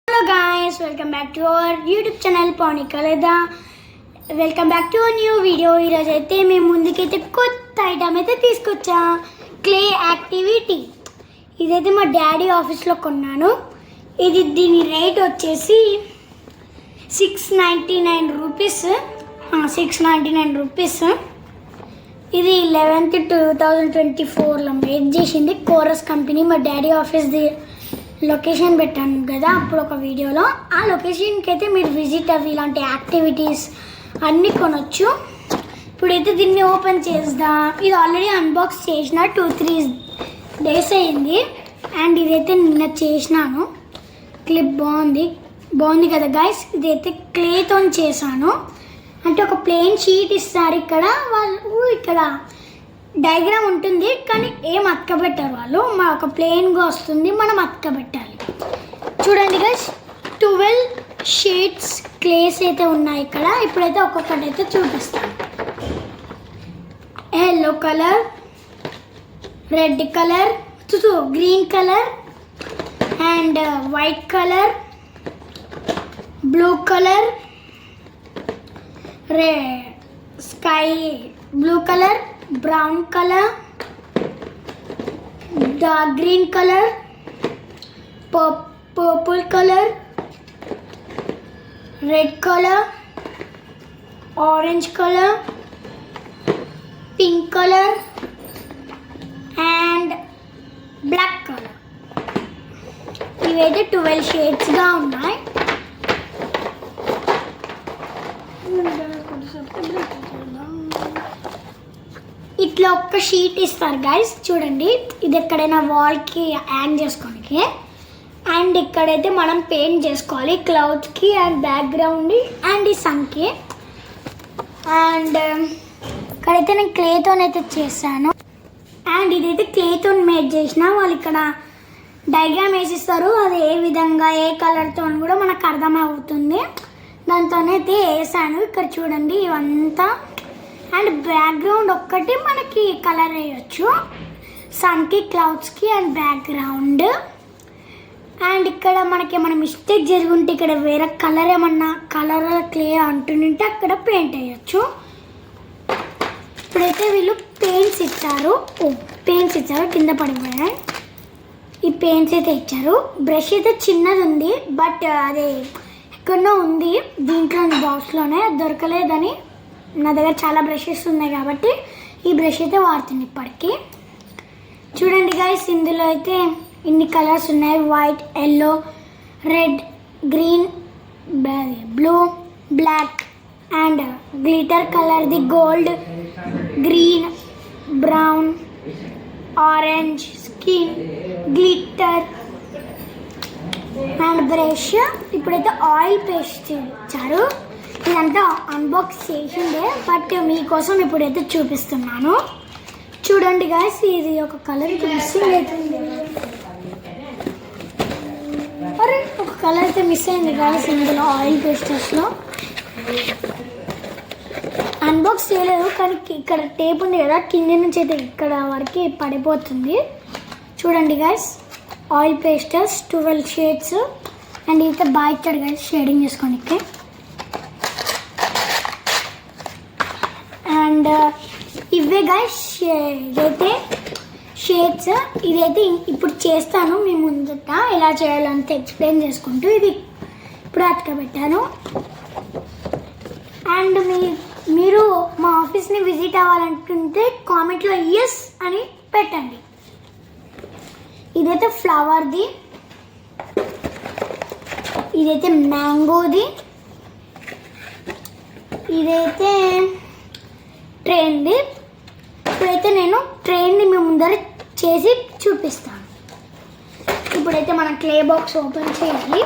Hello guys, welcome back to our YouTube channel Pawnika Leda. Welcome back to a new video. ఈరోజు అయితే మేము ముందుకైతే కొత్త item అయితే తీసుకొచ్చా, క్లే యాక్టివిటీ. ఇదైతే మా డాడీ ఆఫీస్లో కొన్నాను. దీని రేట్ వచ్చేసి 699 రూపీస్. 699 రూపీస్. ఇది 11th 2024లో మేక్ చేసింది కోరస్ కంపెనీ. మా డాడీ ఆఫీస్ది లొకేషన్ పెట్టాను కదా అప్పుడు ఒక వీడియోలో. ఆ లొకేషన్కి అయితే మీరు విజిట్ అవ్వి ఇలాంటి యాక్టివిటీస్ అన్నీ కొనొచ్చు. ఇప్పుడైతే దీన్ని ఓపెన్ చేద్దాం. ఇది ఆల్రెడీ అన్బాక్స్ చేసిన 2-3 days అయింది. అండ్ ఇదైతే నిన్న చేసినాను. క్లిప్ బాగుంది కదా గైస్. ఇదైతే క్లేతో చేశాను. అంటే ఒక ప్లెయిన్ షీట్ ఇస్తారు. ఇక్కడ డయాగ్రామ్ ఉంటుంది కానీ ఏం అతకబెట్టారు వాళ్ళు. ఒక ప్లెయిన్గా వస్తుంది, మనం అతకబెట్టాలి. చూడండి గైస్, 12 షేడ్స్ క్లేస్ అయితే ఉన్నాయి ఇక్కడ. ఇప్పుడైతే ఒక్కొక్కటి అయితే చూపిస్తాను. Yellow colour, red colour, green colour and white colour, blue colour, sky blue colour, brown color, dark green color, purple color, red color, orange color, pink color and black color. ఇవైతే 12 shades గా ఉన్నాయి. ఇట్లా ఒక్క sheet ఇస్తారు guys. చూడండి, ఇది ఎక్కడైనా వాల్కి హ్యాంగ్ చేసుకోనికి. అండ్ ఇక్కడైతే మనం పెయింట్ చేసుకోవాలి క్లౌడ్స్కి అండ్ బ్యాక్గ్రౌండ్ అండ్ ఈ సన్కి. అండ్ ఇక్కడైతే నేను క్లేతోనైతే చేశాను. అండ్ ఇదైతే క్లేతో మేడ్ చేసిన. వాళ్ళు ఇక్కడ డయాగ్రామ్ వేసిస్తారు, అది ఏ విధంగా ఏ కలర్తో కూడా మనకు అర్థమవుతుంది. దాంతోనైతే వేసాను. ఇక్కడ చూడండి ఇవంతా. అండ్ బ్యాక్గ్రౌండ్ ఒక్కటి మనకి కలర్ వేయచ్చు, సన్కి, క్లౌడ్స్కి అండ్ బ్యాక్గ్రౌండ్. అండ్ ఇక్కడ మనకి ఏమైనా మిస్టేక్ జరుగుంటే ఇక్కడ వేరే కలర్ ఏమన్నా కలర్ క్లే అంటుంటే అక్కడ పెయింట్ వేయచ్చు. ఇప్పుడైతే వీళ్ళు పెయింట్స్ ఇచ్చారు. కింద పడిపోయాయి. ఈ పెయింట్స్ అయితే ఇచ్చారు. బ్రష్ అయితే చిన్నది ఉంది, బట్ అది ఎక్కడో ఉంది దీంట్లో బాక్స్లోనే, దొరకలేదని. నా దగ్గర చాలా బ్రషెస్ ఉన్నాయి కాబట్టి ఈ బ్రష్ అయితే వాడుతుంది ఇప్పటికీ. చూడండి గైస్, ఇందులో అయితే ఇన్ని కలర్స్ ఉన్నాయి. White, yellow, red, green, blue, black and glitter కలర్ది gold, green, brown, orange, skin, glitter and brush. ఇప్పుడైతే ఆయిల్ పేస్ట్ ఇచ్చారు. ఇదంతా అన్బాక్స్ చేసిందే, బట్ మీకోసం ఇప్పుడైతే చూపిస్తున్నాను. చూడండి గాయస్, ఇది ఒక కలర్ మిస్సింగ్ అవుతుంది. అరే, ఒక కలర్ అయితే మిస్ అయింది గాయస్ ఇందులో ఆయిల్ పేస్టర్స్లో. అన్బాక్స్ చేయలేదు కానీ ఇక్కడ టేప్ ఉంది కదా, కింద నుంచి అయితే ఇక్కడ వరకు పడిపోతుంది. చూడండి గాయస్, ఆయిల్ పేస్టర్స్ 12 షేడ్స్. అండ్ ఇదైతే బాగా ఇచ్చాడు గాయస్ షేడింగ్ చేసుకోనికి. అండ్ ఇవే గైస్ ఇదైతే షేడ్స్. ఇదైతే ఇప్పుడు చేస్తాను మీ ముందట ఎలా చేయాలంత ఎక్స్ప్లెయిన్ చేసుకుంటూ. ఇది ఇప్పుడు అతకబెట్టాను. అండ్ మీరు మా ఆఫీస్ని విజిట్ అవ్వాలనుకుంటే కామెంట్లో ఎస్ అని పెట్టండి. ఇదైతే ఫ్లవర్ది, ఇదైతే మ్యాంగోది, ఇదైతే ట్రైన్ది. ఇప్పుడైతే నేను ట్రైన్ని మీ ముందర చేసి చూపిస్తాను. ఇప్పుడైతే మనం క్లే బాక్స్ ఓపెన్ చేయాలి.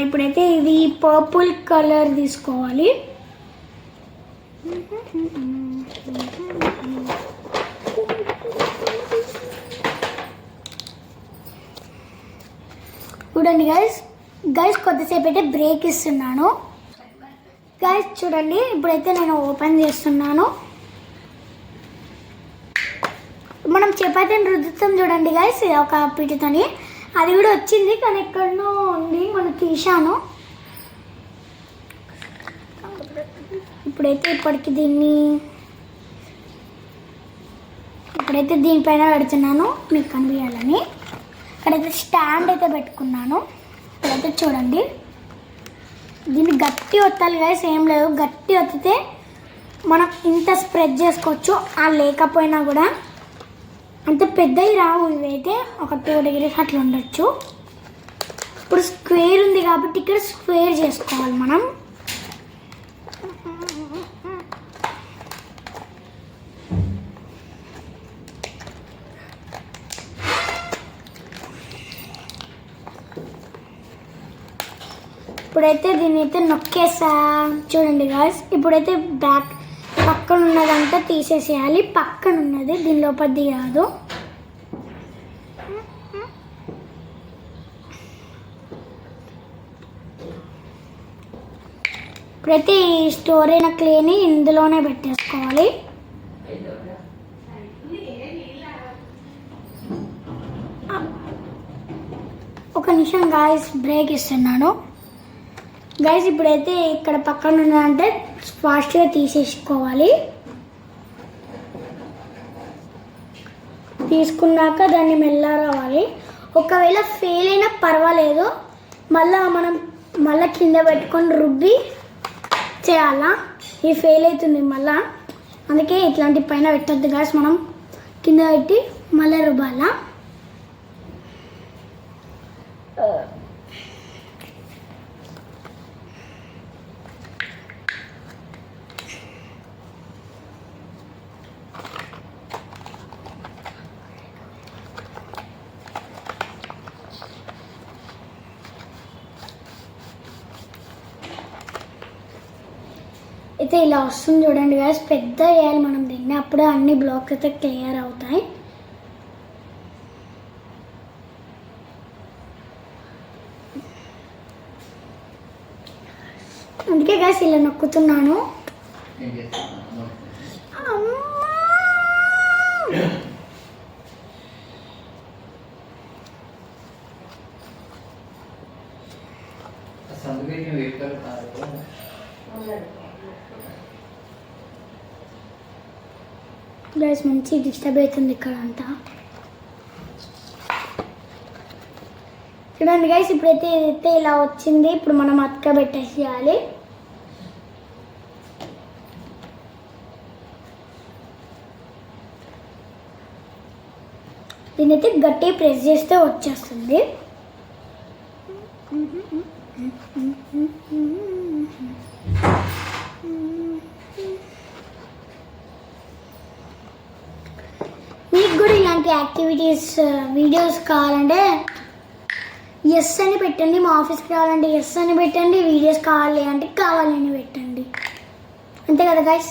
ఇప్పుడైతే ఇది పర్పుల్ కలర్ తీసుకోవాలి. చూడండి గైస్ కొద్దిసేపు అయితే బ్రేక్ ఇస్తున్నాను. గైస్ చూడండి, ఇప్పుడైతే నేను ఓపెన్ చేస్తున్నాను. మనం చపాతీని రుద్దుతాం చూడండి గైస్ ఒక పీటతోని, అది కూడా వచ్చింది కానీ ఎక్కడనో ఉంది, మనం తీసాను. ఇప్పుడైతే దీనిపైన పెడుతున్నాను మీకు కనిపించాలని. ఇక్కడైతే స్టాండ్ అయితే పెట్టుకున్నాను. ఇక్కడైతే చూడండి, దీన్ని గట్టి ఒత్తాలి గైస్, ఏం లేదు, గట్టి ఒత్తితే మనం ఇంత స్ప్రెడ్ చేసుకోవచ్చు. ఆ లేకపోయినా కూడా అంత పెద్దవి రావు, ఇవైతే ఒక 2 degrees అట్లా ఉండొచ్చు. ఇప్పుడు స్క్వేర్ ఉంది కాబట్టి ఇక్కడ స్క్వేర్ చేసుకోవాలి మనం. ఇప్పుడైతే దీన్ని అయితే నొక్కేసా చూడండి గాయ్స్. ఇప్పుడైతే బ్యాక్ పక్కన ఉన్నదంతా తీసేసేయాలి, పక్కన ఉన్నది దీని లోపలిది కాదు. ఇప్పుడైతే ఈ స్టోర్ అయిన క్లేని ఇందులోనే పెట్టేసుకోవాలి. ఒక నిమిషం గాయ్స్, బ్రేక్ ఇస్తున్నాను గైస్. ఇప్పుడైతే ఇక్కడ పక్కన ఉన్నదంటే ఫాస్ట్గా తీసేసుకోవాలి. తీసుకున్నాక దాన్ని మెల్లగా రావాలి. ఒకవేళ ఫెయిల్ అయినా పర్వాలేదు, మళ్ళీ కింద పెట్టుకొని రుబ్బి చేయాలా. ఇది ఫెయిల్ అవుతుంది మళ్ళా, అందుకే ఇట్లాంటి పైన పెట్టద్దు గైస్, మనం కింద పెట్టి మళ్ళీ రుబ్బాలా. అయితే ఇలా వస్తుంది చూడండి గాయస్, పెద్ద వేయాలి మనం దీన్ని, అప్పుడే అన్ని బ్లాక్స్ అయితే క్లియర్ అవుతాయి. అందుకే గాయస్ ఇలా నొక్కుతున్నాను. గైస్ మంచి డిస్టర్బ్ అవుతుంది ఇక్కడ అంతా. చూడండి గైస్, ఇప్పుడైతే ఇలా వచ్చింది. ఇప్పుడు మనం అతక పెట్టేసేయాలి. దీనైతే గట్టి ప్రెస్ చేస్తే వచ్చేస్తుంది. మీకు కూడా ఇలాంటి యాక్టివిటీస్ వీడియోస్ కావాలంటే ఎస్ అని పెట్టండి. మా ఆఫీస్కి రావాలంటే ఎస్ అని పెట్టండి. వీడియోస్ కావాలి అంటే కావాలని పెట్టండి, అంతే కదా గైస్.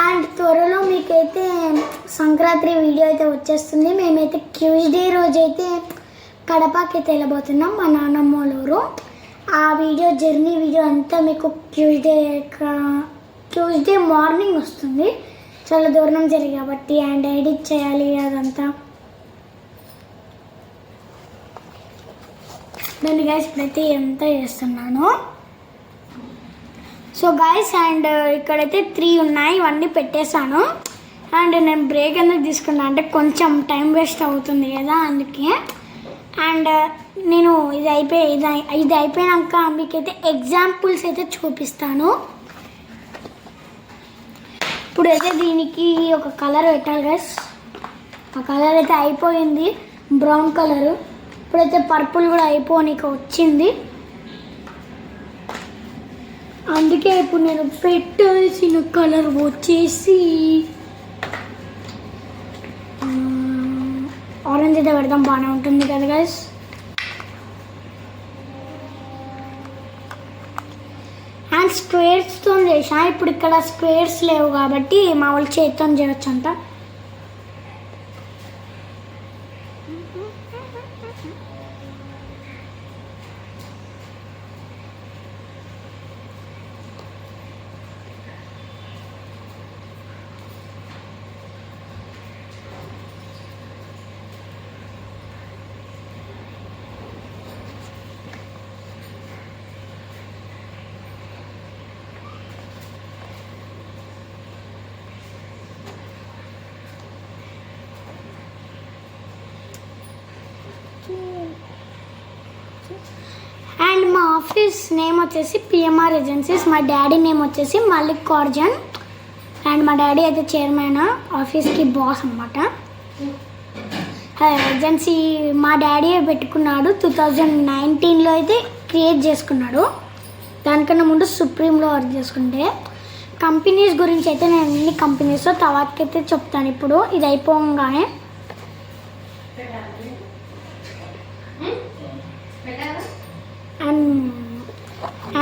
అండ్ త్వరలో మీకైతే సంక్రాంతి వీడియో అయితే వచ్చేస్తుంది. మేమైతే ట్యూస్డే రోజు అయితే కడపకి అయితే వెళ్ళబోతున్నాం, మా నాన్నమ్మ ఊరు. ఆ వీడియో జర్నీ వీడియో అంతా మీకు ట్యూస్డే మార్నింగ్ వస్తుంది. చాలా దూరం జరిగి కాబట్టి అండ్ ఎడిట్ చేయాలి అదంతా. దాన్ని గైస్ ఇప్పుడైతే ఎంత చేస్తున్నాను. సో గైస్, అండ్ ఇక్కడైతే 3 ఉన్నాయి, ఇవన్నీ పెట్టేశాను. అండ్ నేను బ్రేక్ ఎందుకు తీసుకున్నా అంటే కొంచెం టైం వేస్ట్ అవుతుంది కదా, అందుకే. అండ్ నేను ఇది అయిపోయాక మీకైతే ఎగ్జాంపుల్స్ అయితే చూపిస్తాను. ఇప్పుడైతే దీనికి ఒక కలర్ పెట్టాలి గైస్. ఆ కలర్ అయితే అయిపోయింది, బ్రౌన్ కలరు. ఇప్పుడైతే పర్పుల్ కూడా అయిపోనీక వచ్చింది. అందుకే ఇప్పుడు నేను పెట్టాల్సిన కలర్ వచ్చేసి ఆరెంజ్ అయితే పెడతాం, బాగానే ఉంటుంది కదా గైస్. అండ్ స్క్వేర్స్తో చేసా. ఇప్పుడు ఇక్కడ స్క్వేర్స్ లేవు కాబట్టి మా వాళ్ళు చేతితో చేయొచ్చు అంట. ఆఫీస్ నేమ్ వచ్చేసి పిఎంఆర్ ఏజెన్సీస్. మా డాడీ నేమ్ వచ్చేసి మల్లికార్జున్. అండ్ మా డాడీ అయితే చైర్మన్, ఆఫీస్కి బాస్ అనమాట. ఏజెన్సీ మా డాడీ పెట్టుకున్నాడు 2019లో అయితే క్రియేట్ చేసుకున్నాడు. దానికన్నా ముందు సుప్రీంలో వర్క్ చేసుకుంటే. కంపెనీస్ గురించి అయితే నేను అన్ని కంపెనీస్ తర్వాతకైతే చెప్తాను. ఇప్పుడు ఇది అయిపోగానే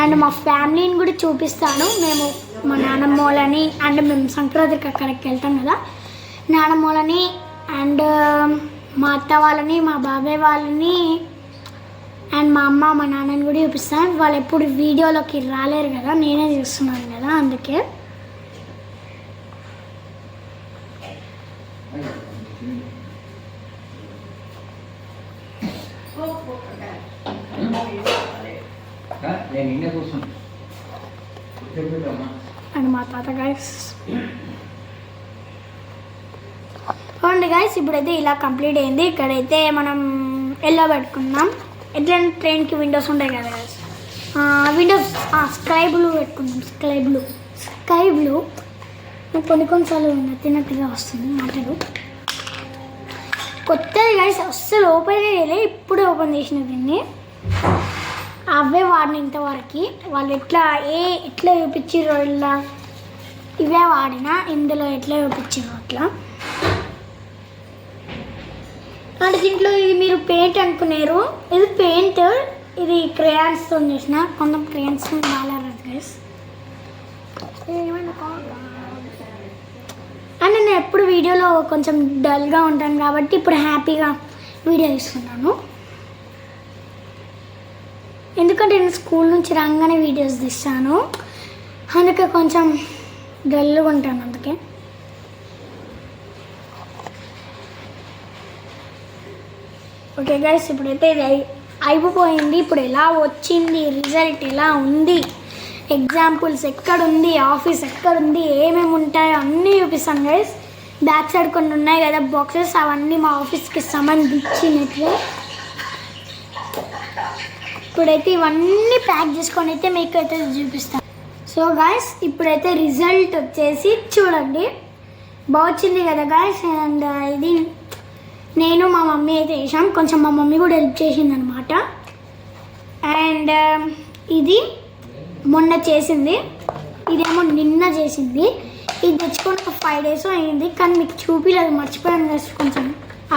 అండ్ మా ఫ్యామిలీని కూడా చూపిస్తాను. మేము మా నాన్నమ్మ వాళ్ళని అండ్ మేము సంక్రాంతికి అక్కడికి వెళ్తాం కదా, నాన్నమ్మ వాళ్ళని అండ్ మా అత్త వాళ్ళని, మా బాబాయ్ వాళ్ళని అండ్ మా అమ్మ మా నాన్నని కూడా చూపిస్తాను. వాళ్ళు ఎప్పుడు వీడియోలోకి రాలేరు కదా, నేనే చూస్తున్నాను కదా, అందుకే. అండ్ మా తాత గైస్ చూడండి గైస్, ఇప్పుడైతే ఇలా కంప్లీట్ అయింది. ఇక్కడైతే మనం ఎల్లో పెట్టుకున్నాం. ఎట్లా ట్రైన్కి విండోస్ ఉంటాయి కదా గైస్, విండోస్ స్కై బ్లూ పెట్టుకున్నాం. స్కై బ్లూ కొన్నిసార్లు నచ్చినట్టుగా వస్తుంది మాటలు. కొత్తది గైస్, అస్సలు ఓపెన్ చేయలే, ఇప్పుడే ఓపెన్ చేసిన దీన్ని. అవే వాడిన ఇంతవరకు. వాళ్ళు ఎట్లా చూపించారు ఇలా, ఇవే వాడినా ఇందులో ఎట్లా చూపించారు అట్లా. అంటే దీంట్లో ఇది మీరు పెయింట్ అనుకున్నారు, ఇది పెయింట్, ఇది క్రేయాన్స్తో చేసిన. కొంచెం క్రేయాన్స్ బాగాలేదు గైస్. అండ్ నేను ఎప్పుడు వీడియోలో కొంచెం డల్గా ఉంటాను కాబట్టి ఇప్పుడు హ్యాపీగా వీడియో తీస్తున్నాను. ఎందుకంటే నేను స్కూల్ నుంచి రాగానే వీడియోస్ తీస్తాను, అందుకే కొంచెం డల్గా ఉంటాను. అందుకే ఓకే గైస్, ఇప్పుడైతే ఇది అయిపోయింది. ఇప్పుడు ఎలా వచ్చింది, రిజల్ట్ ఎలా ఉంది, ఎగ్జాంపుల్స్ ఎక్కడుంది, ఆఫీస్ ఎక్కడుంది, ఏమేమి ఉంటాయో అన్నీ చూపిస్తాను గైస్. బ్యాక్ సైడ్ కొన్ని ఉన్నాయి కదా బాక్సెస్, అవన్నీ మా ఆఫీస్కి సంబంధించినట్లే. ఇప్పుడైతే ఇవన్నీ ప్యాక్ చేసుకొని అయితే మీకు అయితే చూపిస్తాను. సో గాయస్, ఇప్పుడైతే రిజల్ట్ వచ్చేసి చూడండి, బాగుంది కదా గాయస్. అండ్ ఇది నేను మా మమ్మీ అయితే వేసాం, కొంచెం మా మమ్మీ కూడా హెల్ప్ చేసింది అనమాట. అండ్ ఇది మొన్న చేసింది, ఇదేమో నిన్న చేసింది. ఇది తెచ్చుకొని ఒక 5 days అయింది, కానీ మీకు చూపిలేదు, మర్చిపోయాను కదా కొంచెం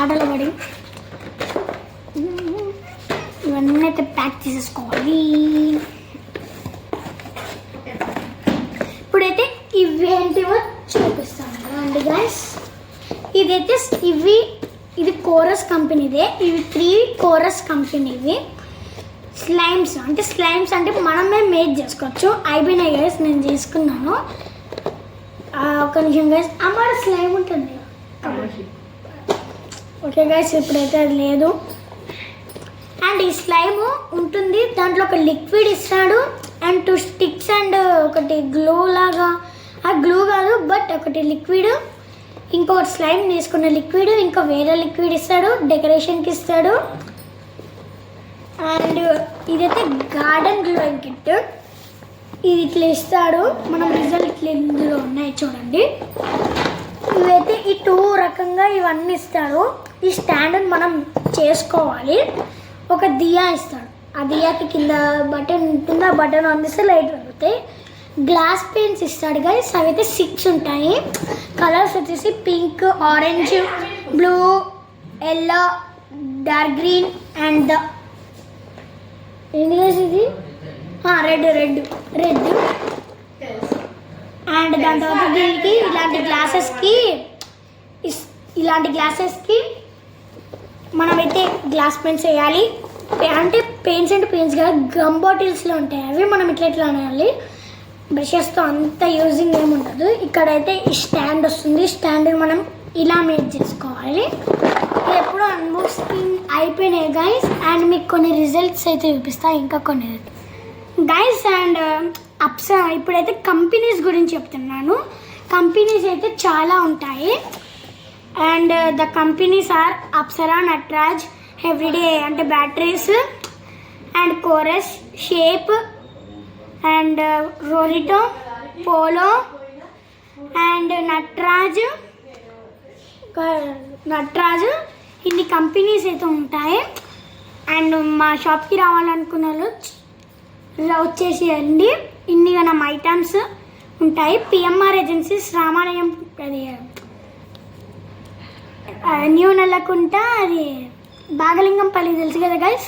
ఆటలు పడి. ఇవన్నీ అయితే ప్యాక్ చేసేసుకోవాలి. ఇప్పుడైతే ఇవేంటివో చూపిస్తాను అండి గైస్. ఇదైతే ఇది కోరస్ కంపెనీదే. ఇవి 3 కోరస్ కంపెనీవి. స్లైమ్స్ అంటే మనమే మేక్ చేసుకోవచ్చు. అయిపోయినాయి గైస్, నేను చేసుకున్నాను. ఒక నిమిషం గైస్, అమ్మాయి స్లైమ్ ఉంటుంది. ఓకే గైస్, ఇప్పుడైతే అది లేదు. అండ్ ఈ స్లైమ్ ఉంటుంది, దాంట్లో ఒక లిక్విడ్ ఇస్తాడు అండ్ 2 sticks అండ్ ఒకటి గ్లూ లాగా, ఆ గ్లూ కాదు బట్ ఒకటి లిక్విడ్, ఇంకొకటి స్లైమ్ తీసుకున్న లిక్విడ్, ఇంకా వేరే లిక్విడ్ ఇస్తాడు, డెకరేషన్కి ఇస్తాడు. అండ్ ఇదైతే గార్డెన్ గ్లోయింగ్ కిట్, ఇది ఇట్లా ఇస్తాడు. మనం రిజల్ట్ ఇందులో ఉన్నాయి చూడండి. ఇవైతే ఈ 2 రకంగా ఇవన్నీ ఇస్తాడు. ఈ స్టాండ్ మనం చేసుకోవాలి. ఒక దియా ఇస్తాడు, ఆ దియాకి కింద బటన్ అందిస్తే లైట్ వెలుగుతాయి. గ్లాస్ పెన్స్ ఇస్తాడు గైస్, అవి అయితే 6 ఉంటాయి. కలర్స్ వచ్చేసి pink, orange, blue, yellow, dark green and ఏంటి గైస్ ఇది రెడ్. అండ్ దాని తర్వాత దీనికి ఇలాంటి గ్లాసెస్కి మనమైతే గ్లాస్ పెన్స్ వేయాలి. అంటే పెయింట్స్ అంటే పెయింట్స్ కాదు, గమ్ బాటిల్స్లో ఉంటాయి అవి. మనం ఇట్లా అనాలి, బ్రషెస్తో అంత యూజింగ్ ఏమి ఉండదు. ఇక్కడైతే ఈ స్టాండ్ వస్తుంది, స్టాండ్ని మనం ఇలా మేక్ చేసుకోవాలి. ఇది ఎప్పుడు అన్బాక్సింగ్ అయిపోయినాయి గైస్. అండ్ మీకు కొన్ని రిజల్ట్స్ అయితే చూపిస్తా, ఇంకా కొన్ని గైస్. అండ్ ఇప్పుడైతే కంపెనీస్ గురించి చెప్తున్నాను. కంపెనీస్ అయితే చాలా ఉంటాయి. And the companies are Apsara, Natraj, Eveready అంటే బ్యాటరీస్, అండ్ కోరస్, షేప్ అండ్ రోరిటో, పోలో అండ్ నట్రాజు ఇన్ని కంపెనీస్ అయితే ఉంటాయి. అండ్ మా షాప్కి రావాలనుకున్న వాళ్ళు వచ్చేసేయండి. ఇన్ని మనం ఐటమ్స్ ఉంటాయి. పిఎంఆర్ ఏజెన్సీస్, రామాలయం, అది న్యూ నల్లకుంట, అది బాగలింగంపల్లి తెలుసు కదా గైస్.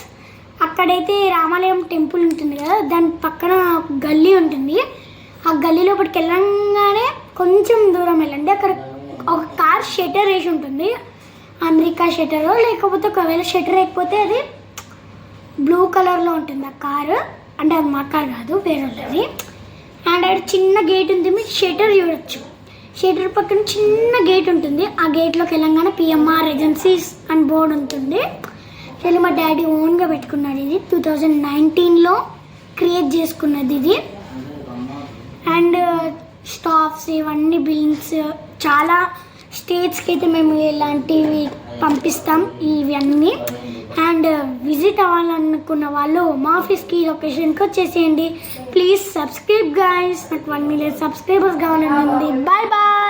అక్కడైతే రామాలయం టెంపుల్ ఉంటుంది కదా, దాని పక్కన గల్లీ ఉంటుంది. ఆ గల్లీ లోపలికి వెళ్ళంగానే కొంచెం దూరం వెళ్ళండి, అక్కడ ఒక కార్ షటర్ వేసి ఉంటుంది. అమెరికా షటర్, లేకపోతే ఒకవేళ షటర్ వేయకపోతే అది బ్లూ కలర్లో ఉంటుంది ఆ కారు. అంటే అది మా కార్ కాదు, వేరే వాళ్ళది. అండ్ అక్కడ చిన్న గేట్ ఉంది, మీరు షటర్ చూడొచ్చు. షటర్ పక్కన చిన్న గేట్ ఉంటుంది. ఆ గేట్లోకి వెళ్ళంగానే పిఎంఆర్ ఏజెన్సీస్ అని బోర్డు ఉంటుంది. యాక్చువల్లీ మా డాడీ ఓన్గా పెట్టుకున్నాడు. ఇది 2019లో క్రియేట్ చేసుకున్నది ఇది. అండ్ స్టాఫ్స్ ఇవన్నీ బిల్లింగ్స్ చాలా స్టేట్స్కి అయితే మేము ఇలాంటివి పంపిస్తాం ఇవన్నీ. అండ్ విజిట్ అవ్వాలనుకున్న వాళ్ళు మా ఆఫీస్కి లొకేషన్కి వచ్చేసేయండి. Please subscribe guys. నాకు 1 million సబ్స్క్రైబర్స్ కావాలని ఉంది. Bye bye.